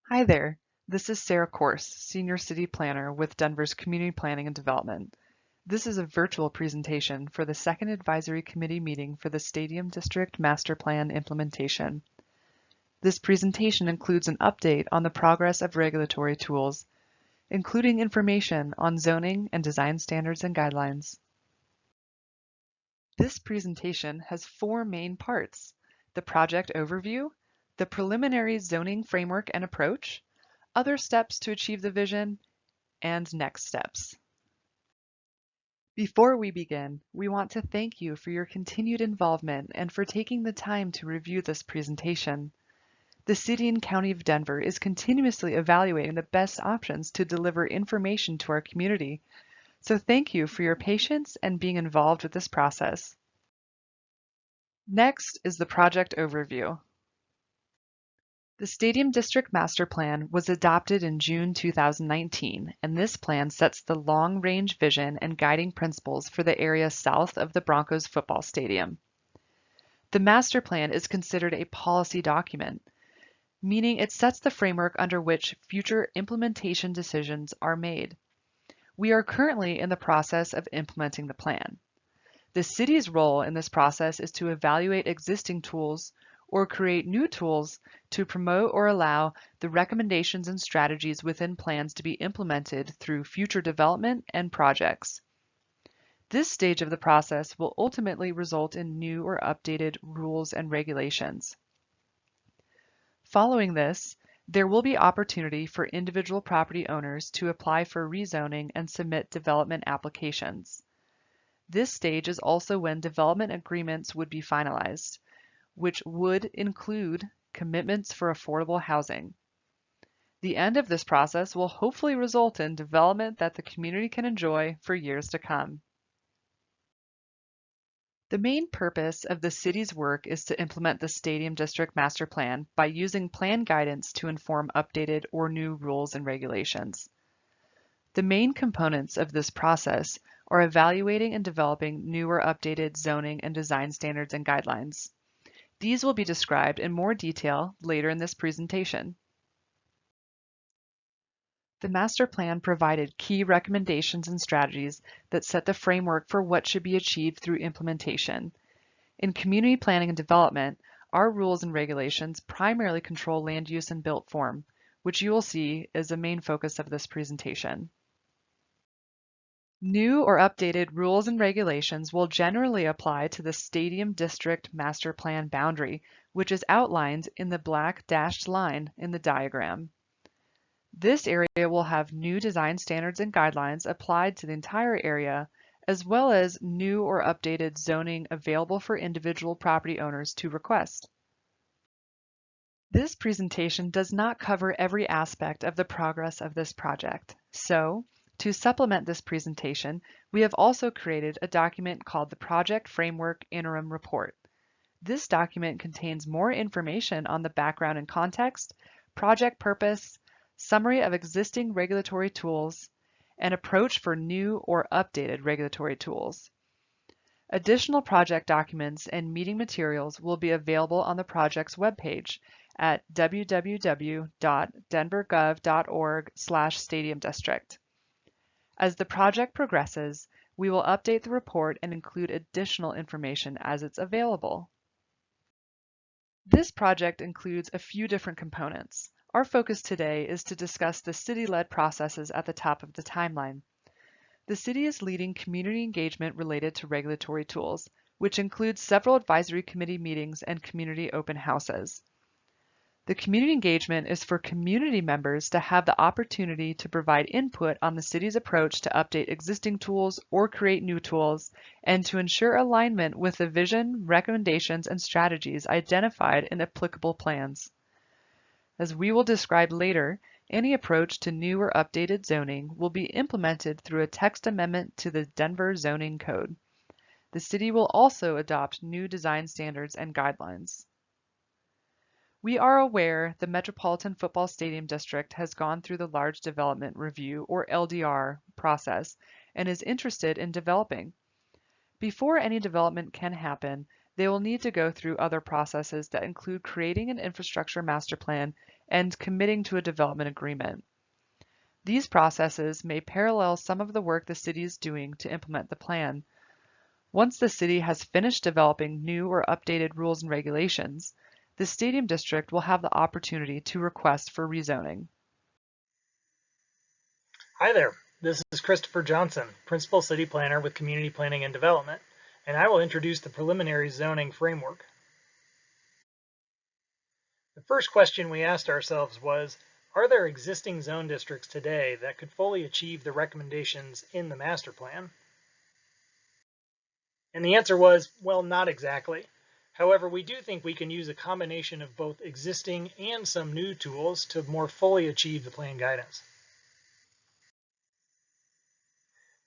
Hi there, this is Sarah Corse, Senior City Planner with Denver's Community Planning and Development. This is a virtual presentation for the second Advisory Committee meeting for the Stadium District Master Plan implementation. This presentation includes an update on the progress of regulatory tools, including information on zoning and design standards and guidelines. This presentation has four main parts: the project overview, the preliminary zoning framework and approach, other steps to achieve the vision, and next steps. Before we begin, we want to thank you for your continued involvement and for taking the time to review this presentation. The City and County of Denver is continuously evaluating the best options to deliver information to our community, so thank you for your patience and being involved with this process. Next is the project overview. The Stadium District Master Plan was adopted in June 2019, and this plan sets the long-range vision and guiding principles for the area south of the Broncos football stadium. The master plan is considered a policy document, meaning it sets the framework under which future implementation decisions are made. We are currently in the process of implementing the plan. The city's role in this process is to evaluate existing tools or create new tools to promote or allow the recommendations and strategies within plans to be implemented through future development and projects. This stage of the process will ultimately result in new or updated rules and regulations. Following this, there will be opportunity for individual property owners to apply for rezoning and submit development applications. This stage is also when development agreements would be finalized, which would include commitments for affordable housing. The end of this process will hopefully result in development that the community can enjoy for years to come. The main purpose of the city's work is to implement the Stadium District Master Plan by using plan guidance to inform updated or new rules and regulations. The main components of this process are evaluating and developing new or updated zoning and design standards and guidelines. These will be described in more detail later in this presentation. The master plan provided key recommendations and strategies that set the framework for what should be achieved through implementation. In community planning and development, our rules and regulations primarily control land use and built form, which you will see is a main focus of this presentation. New or updated rules and regulations will generally apply to the Stadium District Master Plan boundary, which is outlined in the black dashed line in the diagram. This area will have new design standards and guidelines applied to the entire area, as well as new or updated zoning available for individual property owners to request. This presentation does not cover every aspect of the progress of this project, so to supplement this presentation, we have also created a document called the Project Framework Interim Report. This document contains more information on the background and context, project purpose, summary of existing regulatory tools, and approach for new or updated regulatory tools. Additional project documents and meeting materials will be available on the project's webpage at www.denvergov.org/stadiumdistrict. As the project progresses, we will update the report and include additional information as it's available. This project includes a few different components. Our focus today is to discuss the city-led processes at the top of the timeline. The city is leading community engagement related to regulatory tools, which includes several advisory committee meetings and community open houses. The community engagement is for community members to have the opportunity to provide input on the city's approach to update existing tools or create new tools, and to ensure alignment with the vision, recommendations, and strategies identified in applicable plans. As we will describe later, any approach to new or updated zoning will be implemented through a text amendment to the Denver Zoning Code. The city will also adopt new design standards and guidelines. We are aware the Metropolitan Football Stadium District has gone through the Large Development Review, or LDR, process and is interested in developing. Before any development can happen, they will need to go through other processes that include creating an infrastructure master plan and committing to a development agreement. These processes may parallel some of the work the city is doing to implement the plan. Once the city has finished developing new or updated rules and regulations, the Stadium District will have the opportunity to request for rezoning. Hi there, this is Christopher Johnson, Principal City Planner with Community Planning and Development, and I will introduce the preliminary zoning framework. The first question we asked ourselves was, are there existing zone districts today that could fully achieve the recommendations in the master plan? And the answer was, well, not exactly. However, we do think we can use a combination of both existing and some new tools to more fully achieve the plan guidance.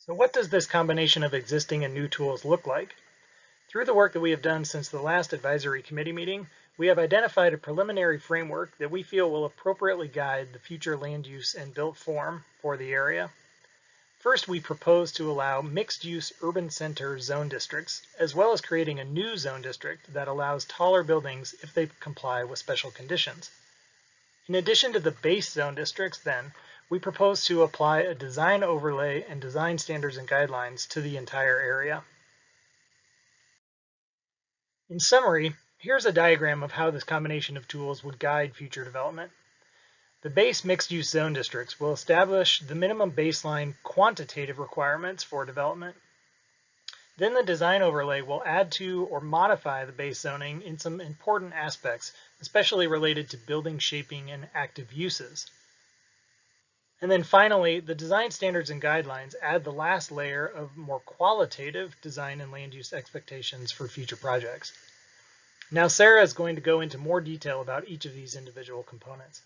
So what does this combination of existing and new tools look like? Through the work that we have done since the last advisory committee meeting, we have identified a preliminary framework that we feel will appropriately guide the future land use and built form for the area. First, we propose to allow mixed-use urban center zone districts, as well as creating a new zone district that allows taller buildings if they comply with special conditions. In addition to the base zone districts, then, we propose to apply a design overlay and design standards and guidelines to the entire area. In summary, here's a diagram of how this combination of tools would guide future development. The base mixed-use zone districts will establish the minimum baseline quantitative requirements for development. Then the design overlay will add to or modify the base zoning in some important aspects, especially related to building shaping and active uses. And then finally, the design standards and guidelines add the last layer of more qualitative design and land use expectations for future projects. Now Sarah is going to go into more detail about each of these individual components.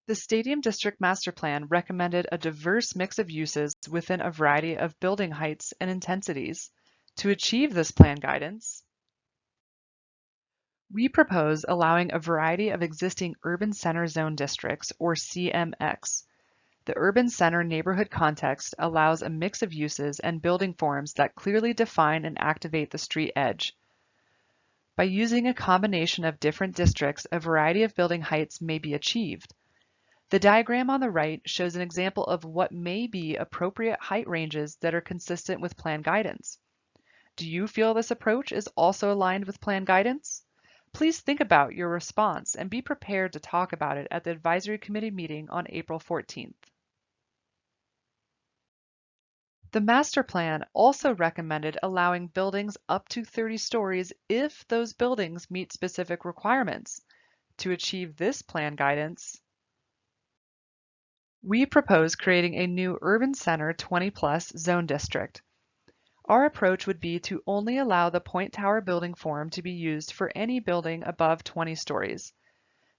The Stadium District Master Plan recommended a diverse mix of uses within a variety of building heights and intensities. To achieve this plan guidance, we propose allowing a variety of existing urban center zone districts, or CMX. The urban center neighborhood context allows a mix of uses and building forms that clearly define and activate the street edge. By using a combination of different districts, a variety of building heights may be achieved. The diagram on the right shows an example of what may be appropriate height ranges that are consistent with plan guidance. Do you feel this approach is also aligned with plan guidance? Please think about your response and be prepared to talk about it at the advisory committee meeting on April 14th. The master plan also recommended allowing buildings up to 30 stories if those buildings meet specific requirements. To achieve this plan guidance, we propose creating a new urban center 20+ zone district. Our approach would be to only allow the point tower building form to be used for any building above 20 stories.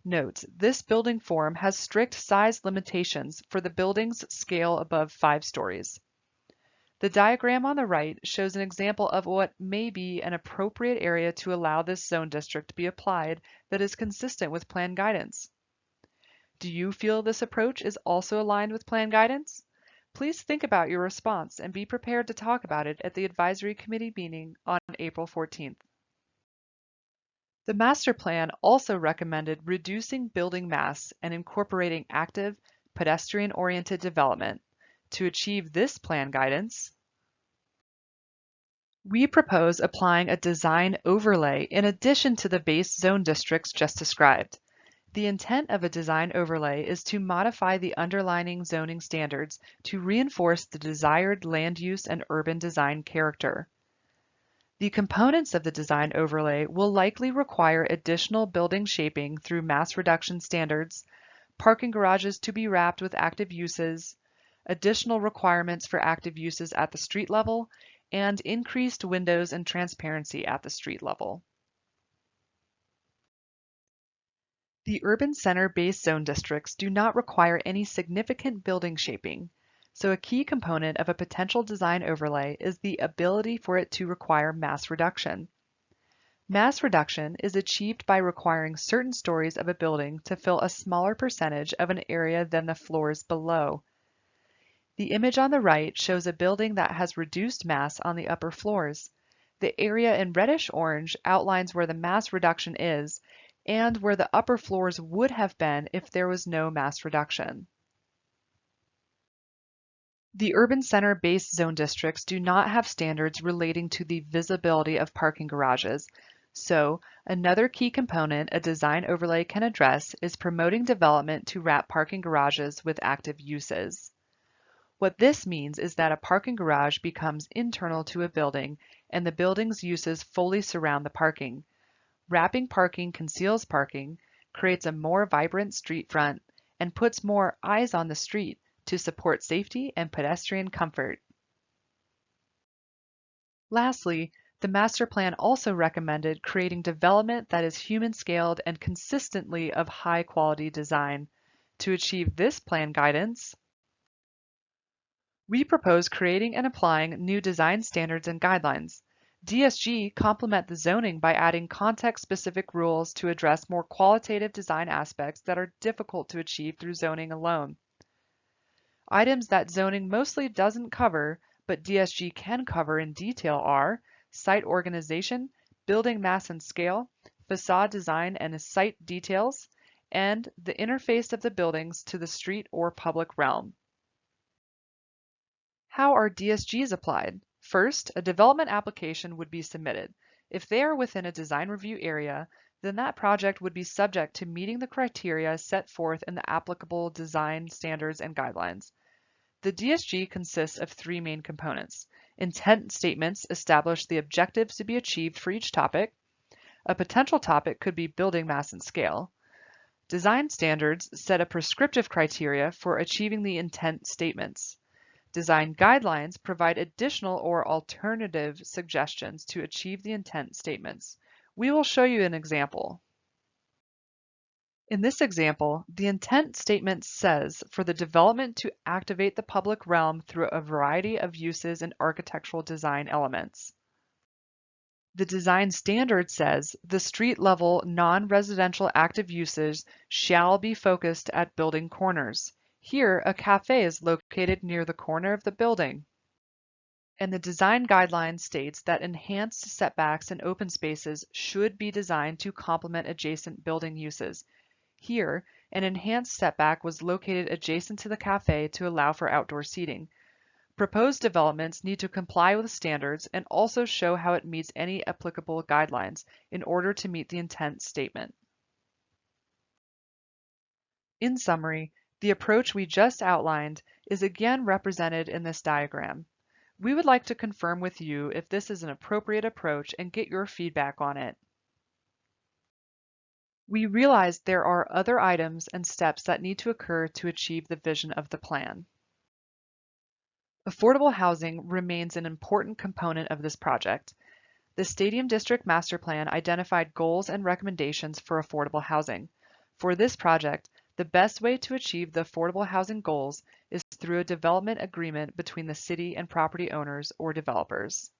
Note, this building form has strict size limitations for the building's scale above 5 stories. The diagram on the right shows an example of what may be an appropriate area to allow this zone district to be applied that is consistent with plan guidance. Do you feel this approach is also aligned with plan guidance? Please think about your response and be prepared to talk about it at the advisory committee meeting on April 14th. The master plan also recommended reducing building mass and incorporating active, pedestrian-oriented development. To achieve this plan guidance, we propose applying a design overlay in addition to the base zone districts just described. The intent of a design overlay is to modify the underlying zoning standards to reinforce the desired land use and urban design character. The components of the design overlay will likely require additional building shaping through mass reduction standards, parking garages to be wrapped with active uses, additional requirements for active uses at the street level, and increased windows and transparency at the street level. The urban center base zone districts do not require any significant building shaping, so a key component of a potential design overlay is the ability for it to require mass reduction. Mass reduction is achieved by requiring certain stories of a building to fill a smaller percentage of an area than the floors below. The image on the right shows a building that has reduced mass on the upper floors. The area in reddish orange outlines where the mass reduction is, and where the upper floors would have been if there was no mass reduction. The urban center base zone districts do not have standards relating to the visibility of parking garages. So, another key component a design overlay can address is promoting development to wrap parking garages with active uses. What this means is that a parking garage becomes internal to a building and the building's uses fully surround the parking. Wrapping parking conceals parking, creates a more vibrant street front, and puts more eyes on the street to support safety and pedestrian comfort. Lastly, the master plan also recommended creating development that is human-scaled and consistently of high-quality design. To achieve this plan guidance, we propose creating and applying new design standards and guidelines. DSG complement the zoning by adding context-specific rules to address more qualitative design aspects that are difficult to achieve through zoning alone. Items that zoning mostly doesn't cover, but DSG can cover in detail are site organization, building mass and scale, facade design and site details, and the interface of the buildings to the street or public realm. How are DSGs applied? First, a development application would be submitted. If they are within a design review area, then that project would be subject to meeting the criteria set forth in the applicable design standards and guidelines. The DSG consists of three main components. Intent statements establish the objectives to be achieved for each topic. A potential topic could be building mass and scale. Design standards set a prescriptive criteria for achieving the intent statements. Design guidelines provide additional or alternative suggestions to achieve the intent statements. We will show you an example. In this example, the intent statement says for the development to activate the public realm through a variety of uses and architectural design elements. The design standard says the street-level non-residential active uses shall be focused at building corners. Here, a cafe is located near the corner of the building. And the design guideline states that enhanced setbacks and open spaces should be designed to complement adjacent building uses. Here, an enhanced setback was located adjacent to the cafe to allow for outdoor seating. Proposed developments need to comply with standards and also show how it meets any applicable guidelines in order to meet the intent statement. In summary, the approach we just outlined is again represented in this diagram. We would like to confirm with you if this is an appropriate approach and get your feedback on it. We realize there are other items and steps that need to occur to achieve the vision of the plan. Affordable housing remains an important component of this project. The Stadium District Master Plan identified goals and recommendations for affordable housing. For this project, the best way to achieve the affordable housing goals is through a development agreement between the city and property owners or developers.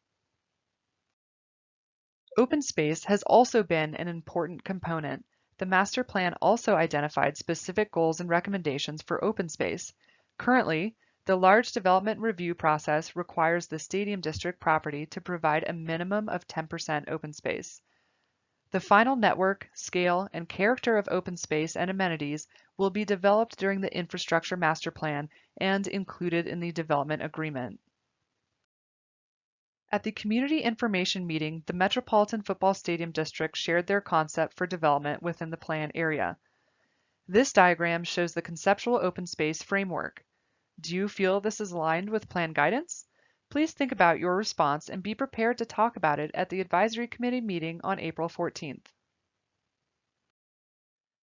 Open space has also been an important component. The master plan also identified specific goals and recommendations for open space. Currently, the large development review process requires the Stadium District property to provide a minimum of 10% open space. The final network, scale, and character of open space and amenities will be developed during the infrastructure master plan and included in the development agreement. At the community information meeting, the Metropolitan Football Stadium District shared their concept for development within the plan area. This diagram shows the conceptual open space framework. Do you feel this is aligned with plan guidance? Please think about your response and be prepared to talk about it at the Advisory Committee meeting on April 14th.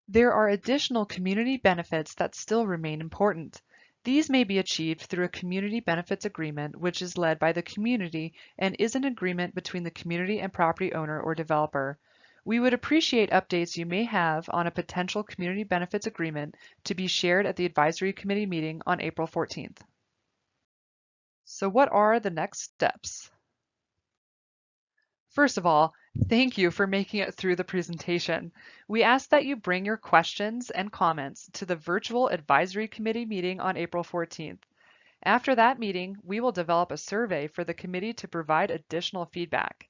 There are additional community benefits that still remain important. These may be achieved through a community benefits agreement, which is led by the community and is an agreement between the community and property owner or developer. We would appreciate updates you may have on a potential community benefits agreement to be shared at the Advisory Committee meeting on April 14th. So what are the next steps? First of all, thank you for making it through the presentation. We ask that you bring your questions and comments to the virtual Advisory Committee meeting on April 14th. After that meeting, we will develop a survey for the committee to provide additional feedback.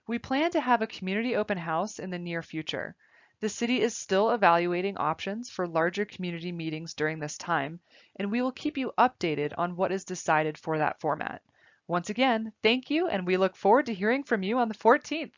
We plan to have a community open house in the near future. The city is still evaluating options for larger community meetings during this time, and we will keep you updated on what is decided for that format. Once again, thank you, and we look forward to hearing from you on the 14th.